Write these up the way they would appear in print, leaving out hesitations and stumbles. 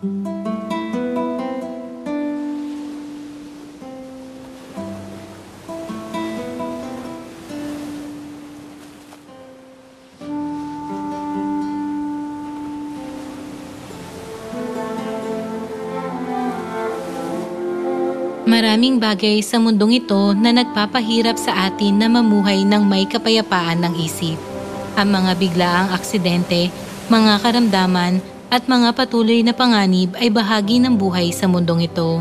Maraming bagay sa mundong ito na nagpapahirap sa atin na mamuhay ng may kapayapaan ng isip. Ang mga biglaang aksidente, mga karamdaman, at mga patuloy na panganib ay bahagi ng buhay sa mundong ito.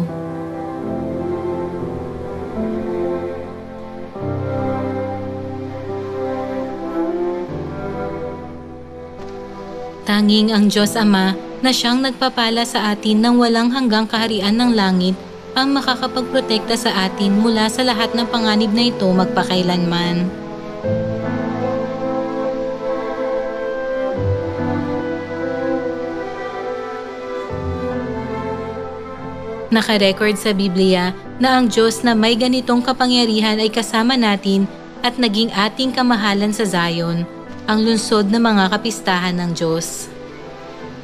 Tanging ang Diyos Ama na siyang nagpapala sa atin ng walang hanggang kaharian ng langit ang makakapagprotekta sa atin mula sa lahat ng panganib na ito magpakailanman. Nakarecord sa Biblia na ang Diyos na may ganitong kapangyarihan ay kasama natin at naging ating kamahalan sa Zion, ang lungsod ng mga kapistahan ng Diyos.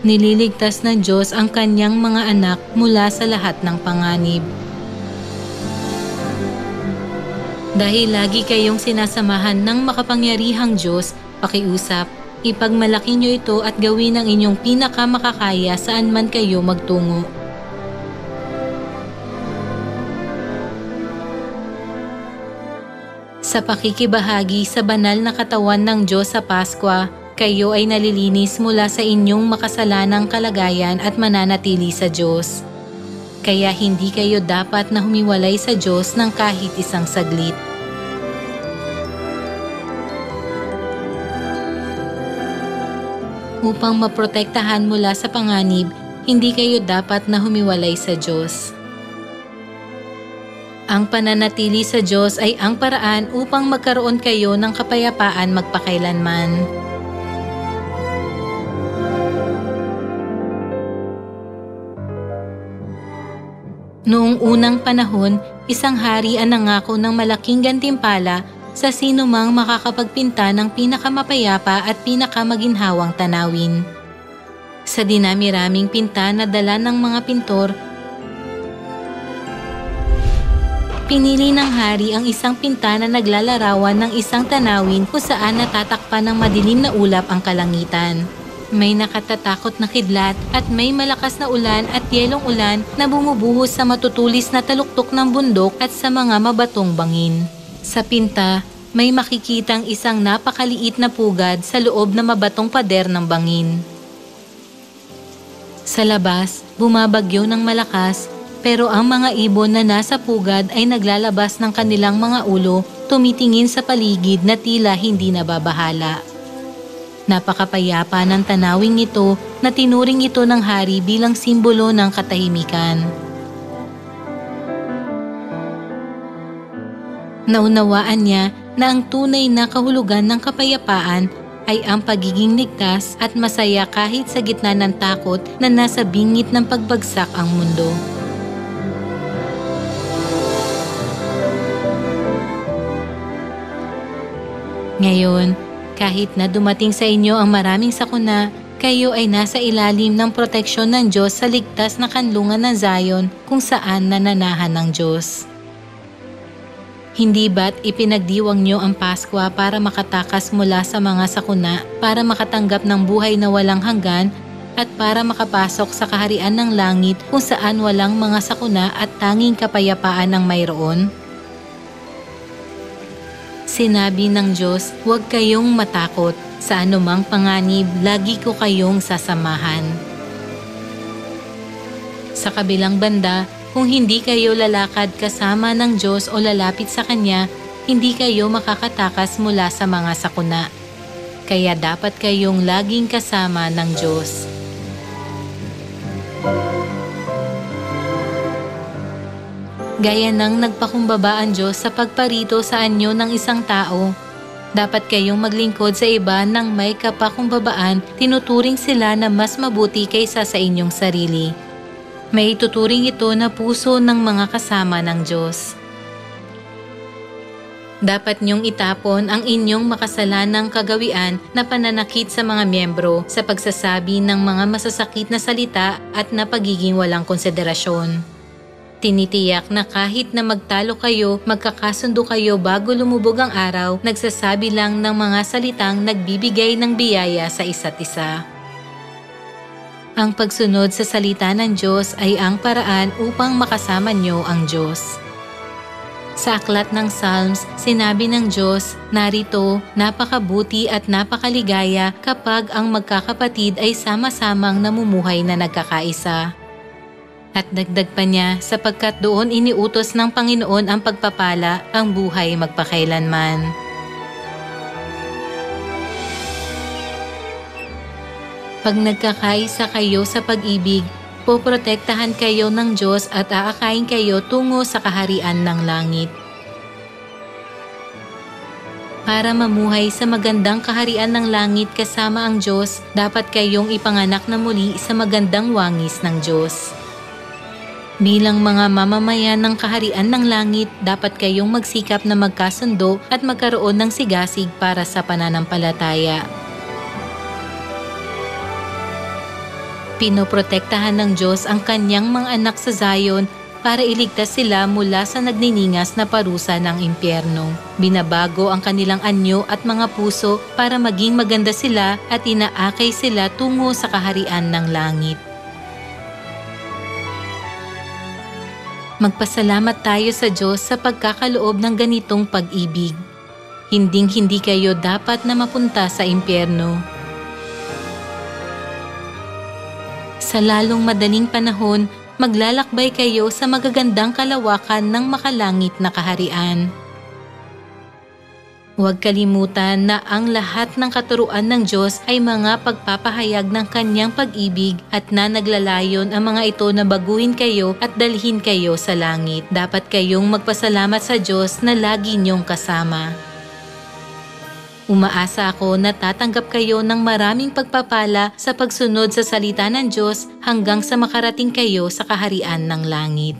Nililigtas ng Diyos ang kanyang mga anak mula sa lahat ng panganib. Dahil lagi kayong sinasamahan ng makapangyarihang Diyos, pakiusap, ipagmalaki niyo ito at gawin ang inyong pinakamakakaya saan man kayo magtungo. Sa pakikibahagi sa banal na katawan ng Diyos sa Paskwa, kayo ay nalilinis mula sa inyong makasalanang kalagayan at mananatili sa Diyos. Kaya hindi kayo dapat na humiwalay sa Diyos ng kahit isang saglit. Upang maprotektahan mula sa panganib, hindi kayo dapat na humiwalay sa Diyos. Ang pananatili sa Diyos ay ang paraan upang magkaroon kayo ng kapayapaan magpakailanman. Noong unang panahon, isang hari ang nangako ng malaking gantimpala sa sinumang makakapagpinta ng pinakamapayapa at pinakamaginhawang tanawin. Sa dinami-raming pinta na dala ng mga pintor, pinili ng hari ang isang pinta na naglalarawan ng isang tanawin kung saan natatakpan ng madilim na ulap ang kalangitan. May nakatatakot na kidlat at may malakas na ulan at yelong ulan na bumubuhos sa matutulis na taluktok ng bundok at sa mga mabatong bangin. Sa pinta, may makikitang isang napakaliit na pugad sa loob na mabatong pader ng bangin. Sa labas, bumabagyo ng malakas, pero ang mga ibon na nasa pugad ay naglalabas ng kanilang mga ulo, tumitingin sa paligid na tila hindi nababahala. Napakapayapa ng tanawing ito na tinuring ito ng hari bilang simbolo ng katahimikan. Naunawaan niya na ang tunay na kahulugan ng kapayapaan ay ang pagiging ligtas at masaya kahit sa gitna ng takot na nasa bingit ng pagbagsak ang mundo. Ngayon, kahit na dumating sa inyo ang maraming sakuna, kayo ay nasa ilalim ng proteksyon ng Diyos sa ligtas na kanlungan ng Zion kung saan nananahan ng Diyos. Hindi ba't ipinagdiwang niyo ang Paskwa para makatakas mula sa mga sakuna, para makatanggap ng buhay na walang hanggan, at para makapasok sa kaharian ng langit kung saan walang mga sakuna at tanging kapayapaan ang mayroon? Sinabi ng Diyos, huwag kayong matakot. Sa anumang panganib, lagi ko kayong sasamahan. Sa kabilang banda, kung hindi kayo lalakad kasama ng Diyos o lalapit sa Kanya, hindi kayo makakatakas mula sa mga sakuna. Kaya dapat kayong laging kasama ng Diyos. Gaya ng nagpakumbaba ang Diyos sa pagparito sa anyo ng isang tao, dapat kayong maglingkod sa iba ng may kapakumbabaan, tinuturing sila na mas mabuti kaysa sa inyong sarili. May ituturing ito na puso ng mga kasama ng Diyos. Dapat niyong itapon ang inyong makasalanang kagawian na pananakit sa mga miyembro sa pagsasabi ng mga masasakit na salita at na pagiging walang konsiderasyon. Tinitiyak na kahit na magtalo kayo, magkakasundo kayo bago lumubog ang araw, nagsasabi lang ng mga salitang nagbibigay ng biyaya sa isa't isa. Ang pagsunod sa salita ng Diyos ay ang paraan upang makasama niyo ang Diyos. Sa aklat ng Psalms, sinabi ng Diyos, narito, napakabuti at napakaligaya kapag ang magkakapatid ay sama-samang namumuhay na nagkakaisa. At dagdag pa niya, sapagkat doon iniutos ng Panginoon ang pagpapala, ang buhay magpakailanman. Pag nagkakaisa kayo sa pag-ibig, poprotektahan kayo ng Diyos at aakayin kayo tungo sa kaharian ng langit. Para mamuhay sa magandang kaharian ng langit kasama ang Diyos, dapat kayong ipanganak na muli sa magandang wangis ng Diyos. Bilang mga mamamayan ng kaharian ng langit, dapat kayong magsikap na magkasundo at magkaroon ng sigasig para sa pananampalataya. Pinoprotektahan ng Diyos ang kanyang mga anak sa Zion para iligtas sila mula sa nagniningas na parusa ng impyerno. Binabago ang kanilang anyo at mga puso para maging maganda sila at inaakay sila tungo sa kaharian ng langit. Magpasalamat tayo sa Diyos sa pagkakaloob ng ganitong pag-ibig. Hinding-hindi kayo dapat na mapunta sa impyerno. Sa lalong madaling panahon, maglalakbay kayo sa magagandang kalawakan ng makalangit na kaharian. Huwag kalimutan na ang lahat ng katuruan ng Diyos ay mga pagpapahayag ng kanyang pag-ibig at na naglalayon ang mga ito na baguhin kayo at dalhin kayo sa langit. Dapat kayong magpasalamat sa Diyos na lagi niyong kasama. Umaasa ako na tatanggap kayo ng maraming pagpapala sa pagsunod sa salita ng Diyos hanggang sa makarating kayo sa kaharian ng langit.